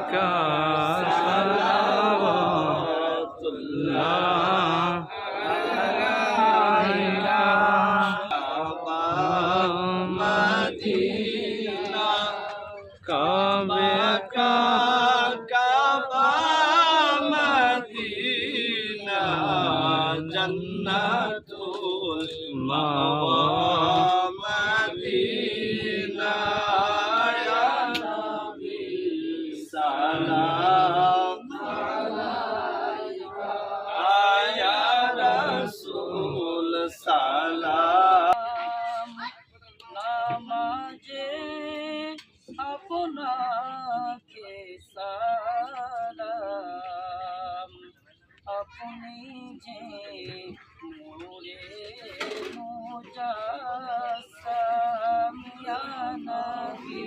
আলাইকা সালাওয়াতুল্লাহ আলাইকা মাদিনা কাবা কাবা মাদিনা জান্নাতুল মাওয়া মাদিনা ইয়া নবী সালাম আলাইকা ইয়া রাসূল সালাম নামাজে আপনাকে সালাম আপনি যে নূরে মুজাসসাম ইয়া নবী